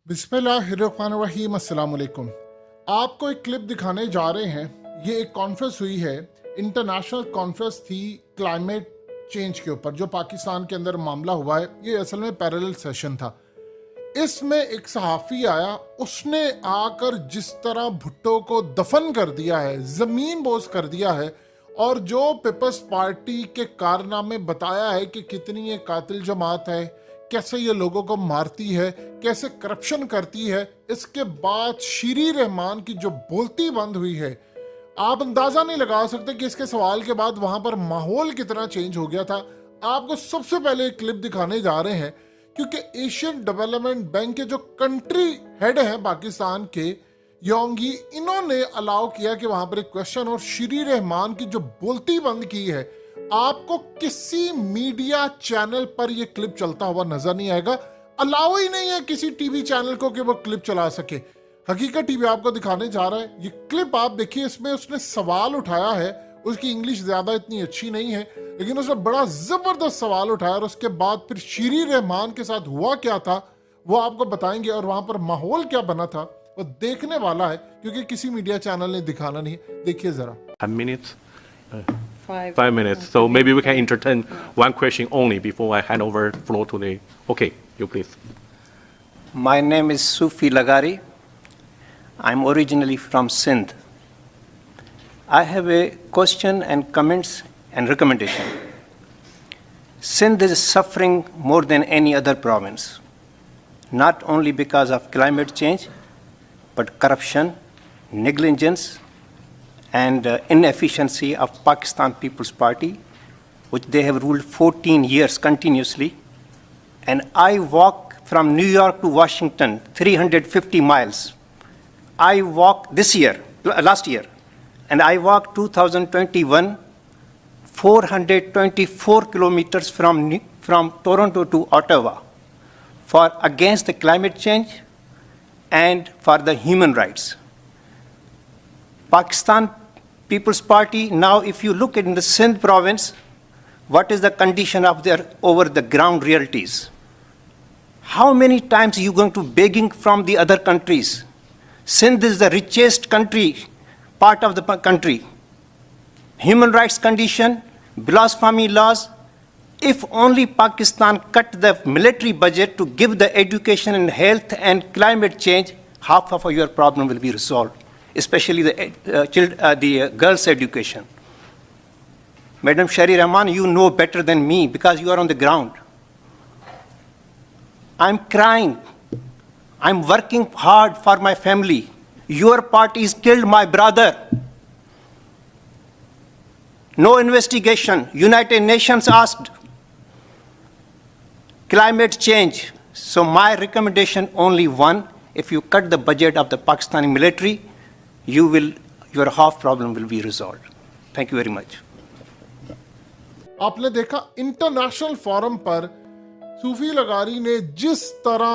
बिस्मिल्लाहिर्रहमानिर्रहीम, अस्सलाम वालेकुम। आपको एक क्लिप दिखाने जा रहे हैं। ये एक कॉन्फ्रेंस हुई है, इंटरनेशनल कॉन्फ्रेंस थी क्लाइमेट चेंज के ऊपर, जो पाकिस्तान के अंदर मामला हुआ है। ये असल में पैरेलल सेशन था। इसमें एक सहाफ़ी आया, उसने आकर जिस तरह भुट्टो को दफन कर दिया है, ज़मीन बोझ कर दिया है, और जो पीपल्स पार्टी के कारनामे बताया है कि कितनी ये कातिल जमात है, कैसे ये लोगों को मारती है, कैसे करप्शन करती है। इसके बाद शीरी रहमान की जो बोलती बंद हुई है, आप अंदाजा नहीं लगा सकते कि इसके सवाल के बाद वहां पर माहौल कितना चेंज हो गया था। आपको सबसे पहले एक क्लिप दिखाने जा रहे हैं, क्योंकि एशियन डेवलपमेंट बैंक के जो कंट्री हेड हैं पाकिस्तान के, योंगी, इन्होंने अलाउ किया कि वहां पर एक क्वेश्चन, और शीरी रहमान की जो बोलती बंद की है, आपको किसी मीडिया चैनल पर यह क्लिप चलता हुआ नजर नहीं आएगा। अलाउ ही नहीं है किसी टीवी चैनल को कि वो क्लिप चला सके। हकीकत टीवी आपको दिखाने जा रहा है। ये क्लिप आप देखिए, इसमें उसने सवाल उठाया है। उसकी इंग्लिश ज्यादा इतनी अच्छी नहीं है, लेकिन उसने बड़ा जबरदस्त सवाल उठाया, और उसके बाद फिर शीरी रहमान के साथ हुआ क्या था वो आपको बताएंगे, और वहां पर माहौल क्या बना था वो देखने वाला है, क्योंकि किसी मीडिया चैनल ने दिखाना नहीं है। देखिए जरा। 10 minutes? 5 minutes. So maybe we can entertain one question only before I hand over the floor to the... Okay, you please. My name is Sufi Lagari. I'm originally from Sindh. I have a question and comments and recommendation. Sindh is suffering more than any other province, not only because of climate change, but corruption, negligence, and inefficiency of Pakistan People's Party, which they have ruled 14 years continuously. And I walk from New York to Washington 350 miles. I walked last year, and I walked 2021 424 kilometers from Toronto to Ottawa for against the climate change and for the human rights. Pakistan People's Party, now if you look in the Sindh province, what is the condition of their over the ground realities? How many times are you going to begging from the other countries? Sindh is the richest country, part of the country. Human rights condition, blasphemy laws. If only Pakistan cut the military budget to give the education and health and climate change, half of your problem will be resolved, especially the girls' education. Madam Shari Rahman, you know better than me because you are on the ground. I'm crying. I'm working hard for my family. Your parties killed my brother. No investigation. United Nations asked. Climate change. So my recommendation only one: if you cut the budget of the Pakistani military, your half problem will be resolved. Thank you very much. आपने देखा international forum पर सूफी लगारी ने जिस तरह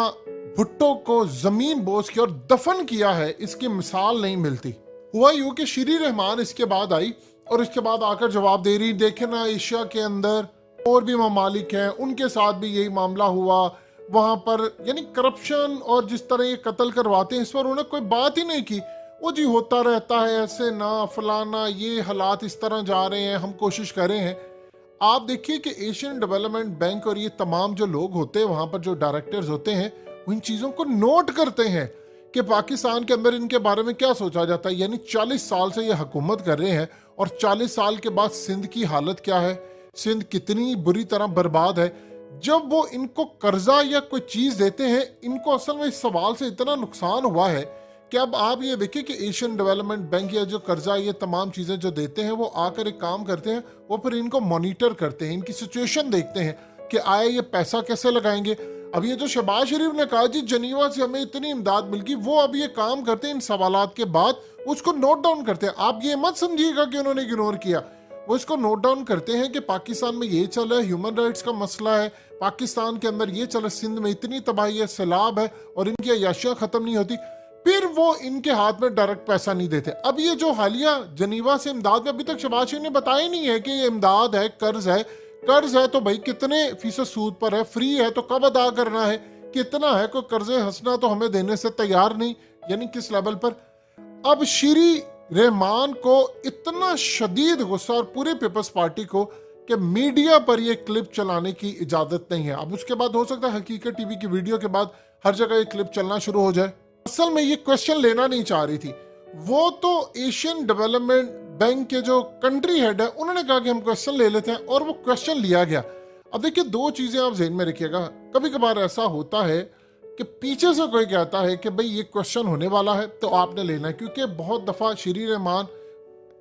भुट्टो को जमीन बोझ के और दफन किया है, इसकी मिसाल नहीं मिलती। हुआ यूं कि शीरी रहमान इसके बाद आई, और इसके बाद आकर जवाब दे रही, देखे ना एशिया के अंदर और भी ममालिक हैं, उनके साथ भी यही मामला हुआ, वहां पर यानी करप्शन और जिस तरह ये कत्ल करवाते हैं, इस पर उन्होंने कोई बात ही नहीं की। वो जी होता रहता है ऐसे ना फलाना, ये हालात इस तरह जा रहे हैं, हम कोशिश कर रहे हैं। आप देखिए कि एशियन डेवलपमेंट बैंक और ये तमाम जो लोग होते हैं वहां पर, जो डायरेक्टर्स होते हैं, वो इन चीज़ों को नोट करते हैं कि पाकिस्तान के अंदर इनके बारे में क्या सोचा जाता है। यानी 40 साल से ये हुकूमत कर रहे हैं, और 40 साल के बाद सिंध की हालत क्या है, सिंध कितनी बुरी तरह बर्बाद है। जब वो इनको कर्जा या कोई चीज़ देते हैं, इनको असल में इस सवाल से इतना नुकसान हुआ है कि अब आप ये देखिए कि एशियन डेवलपमेंट बैंक या जो कर्जा, ये तमाम चीज़ें जो देते हैं, वो आकर एक काम करते हैं, वो फिर इनको मॉनिटर करते हैं, इनकी सिचुएशन देखते हैं कि आए ये पैसा कैसे लगाएंगे। अब ये जो शहबाज शरीफ ने कहा जी जनीवा से हमें इतनी इमदाद मिल गई, वो अब ये काम करते हैं, इन सवालात के बाद उसको नोट डाउन करते हैं। आप ये मत समझिएगा कि उन्होंने इग्नोर किया, वो इसको नोट डाउन करते हैं कि पाकिस्तान में ये चल रहा है, ह्यूमन राइट्स का मसला है, पाकिस्तान के अंदर ये चल रहा है, सिंध में इतनी तबाही है, सैलाब है, और इनकी अयाशियाँ ख़त्म नहीं होती। फिर वो इनके हाथ में डायरेक्ट पैसा नहीं देते। अब ये जो हालिया जनीवा से इमदाद में, अभी तक शहबाज शरीफ ने बताया नहीं है कि ये इमदाद है, कर्ज है। कर्ज है तो भाई कितने फीसद सूद पर है, फ्री है तो कब अदा करना है, कितना है, कोई कर्जे हंसना तो हमें देने से तैयार नहीं, यानी किस लेवल पर। अब श्री रहमान को इतना शदीद गुस्सा और पूरे पीपल्स पार्टी को कि मीडिया पर ये क्लिप चलाने की इजाजत नहीं है। अब उसके बाद हो सकता है हकीकत टीवी की वीडियो के बाद हर जगह ये क्लिप चलना शुरू हो जाए। असल में ये क्वेश्चन लेना नहीं चाह रही थी, वो तो एशियन डेवलपमेंट बैंक के जो कंट्री हेड है उन्होंने कहा कि हम क्वेश्चन ले लेते हैं, और वो क्वेश्चन लिया गया। अब देखिए, दो चीजें आप ज़हन में रखिएगा, कभी कभार ऐसा होता है कि पीछे से कोई कहता है कि भाई ये क्वेश्चन होने वाला है तो आपने लेना है, क्योंकि बहुत दफा श्री रहमान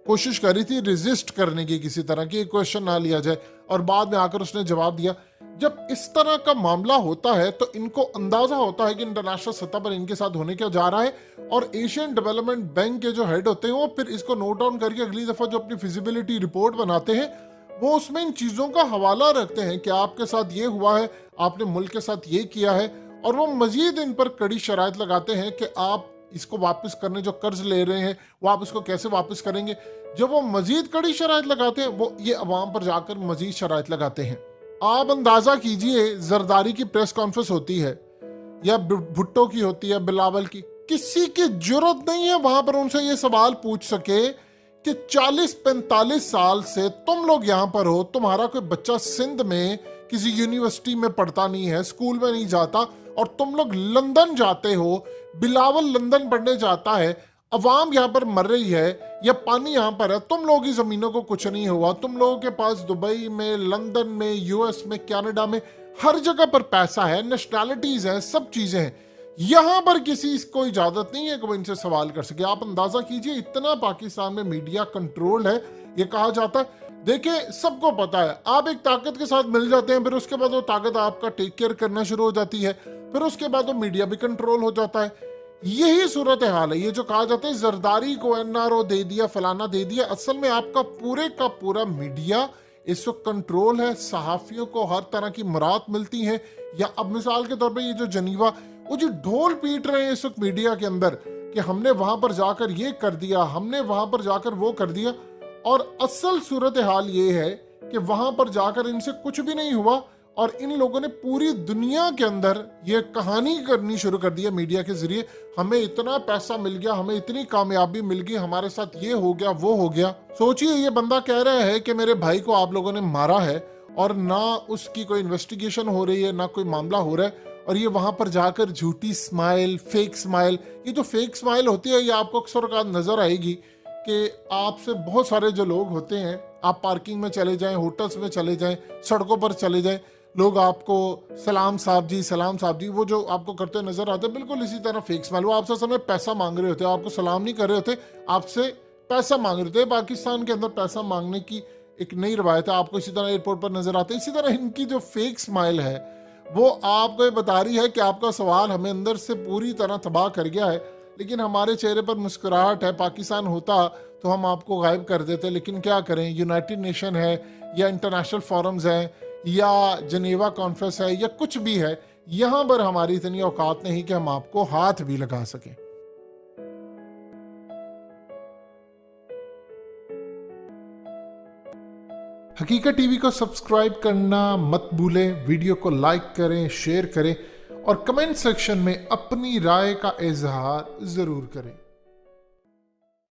कोशिश करी थी रेजिस्ट करने की किसी तरह की क्वेश्चन ना लिया जाए, और बाद में आकर उसने जवाब दिया। जब इस तरह का मामला होता है तो इनको अंदाजा होता है कि इंटरनेशनल सतह पर इनके साथ होने क्या जा रहा है, और एशियन डेवलपमेंट बैंक के जो हेड होते हैं वो फिर इसको नोट डाउन करके अगली दफा जो अपनी फिजिबिलिटी रिपोर्ट बनाते हैं वो उसमें इन चीजों का हवाला रखते हैं कि आपके साथ ये हुआ है, आपने मुल्क के साथ ये किया है, और वो मजीद इन पर कड़ी शराइत लगाते हैं कि आप इसको वापस करने जो कर्ज ले रहे हैं वो आप इसको कैसे वापस करेंगे। जब वो मजीद कड़ी शराइत लगाते हैं वो ये अवाम पर जाकर मजीद शराइत लगाते हैं। आप अंदाजा कीजिए, जरदारी की प्रेस कॉन्फ्रेंस होती है या भुट्टो की होती है, बिलावल की, किसी की जरूरत नहीं है वहां पर उनसे ये सवाल पूछ सके कि 40-45 साल से तुम लोग यहाँ पर हो, तुम्हारा कोई बच्चा सिंध में किसी यूनिवर्सिटी में पढ़ता नहीं है, स्कूल में नहीं जाता, और तुम लोग लंदन जाते हो, बिलावल लंदन पढ़ने जाता है, अवाम यहाँ पर मर रही है या पानी यहाँ पर है, तुम लोगों की जमीनों को कुछ नहीं हुआ, तुम लोगों के पास दुबई में, लंदन में, यूएस में, कनाडा में हर जगह पर पैसा है, नेशनैलिटीज है, सब चीजें हैं, यहां पर किसी को इजाजत नहीं है कि वो इनसे सवाल कर सके। आप अंदाजा कीजिए, इतना पाकिस्तान में मीडिया कंट्रोल है। ये कहा जाता है, देखिए सबको पता है, आप एक ताकत के साथ मिल जाते हैं, फिर उसके बाद वो ताकत आपका टेक केयर करना शुरू हो जाती है, फिर उसके बाद वो मीडिया भी कंट्रोल हो जाता है। यही सूरत हाल है। ये जो कहा जाता है जरदारी को एनआरओ दे दिया, फलाना दे दिया, असल में आपका पूरे का पूरा मीडिया इस वक्त कंट्रोल है। सहाफियों को हर तरह की मुराद मिलती है। या अब मिसाल के तौर पे ये जो जनीवा, वो जो ढोल पीट रहे हैं इस वक्त मीडिया के अंदर कि हमने वहां पर जाकर ये कर दिया, हमने वहां पर जाकर वो कर दिया, और असल सूरत हाल ये है कि वहां पर जाकर इनसे कुछ भी नहीं हुआ, और इन लोगों ने पूरी दुनिया के अंदर ये कहानी करनी शुरू कर दी है मीडिया के जरिए, हमें इतना पैसा मिल गया, हमें इतनी कामयाबी मिल गई, हमारे साथ ये हो गया, वो हो गया। सोचिए, ये बंदा कह रहा है कि मेरे भाई को आप लोगों ने मारा है, और ना उसकी कोई इन्वेस्टिगेशन हो रही है, ना कोई मामला हो रहा है, और ये वहां पर जाकर झूठी स्माइल, फेक स्माइल, ये जो फेक स्माइल होती है ये आपको अक्सर औकात नजर आएगी कि आपसे बहुत सारे जो लोग होते हैं, आप पार्किंग में चले जाएं, होटल्स में चले जाएं, सड़कों पर चले जाएं, लोग आपको सलाम साहब जी, सलाम साहब जी, वो जो आपको करते नजर आते हैं, बिल्कुल इसी तरह फेक स्माइल। वो आपसे समय पैसा मांग रहे होते हैं, आपको सलाम नहीं कर रहे होते, आपसे पैसा मांग रहे होते हैं। पाकिस्तान के अंदर पैसा मांगने की एक नई रवायत है, आपको इसी तरह एयरपोर्ट पर नजर आते हैं। इसी तरह इनकी जो फेक स्माइल है वो आपको ये बता रही है कि आपका सवाल हमें अंदर से पूरी तरह तबाह कर गया है, लेकिन हमारे चेहरे पर मुस्कुराहट है। पाकिस्तान होता तो हम आपको गायब कर देते, लेकिन क्या करें, यूनाइटेड नेशन है या इंटरनेशनल फोरम्स हैं या जनेवा कॉन्फ्रेंस है या कुछ भी है, यहां पर हमारी इतनी औकात नहीं कि हम आपको हाथ भी लगा सकें। हकीकत टीवी को सब्सक्राइब करना मत भूलें, वीडियो को लाइक करें, शेयर करें, और कमेंट सेक्शन में अपनी राय का इजहार जरूर करें।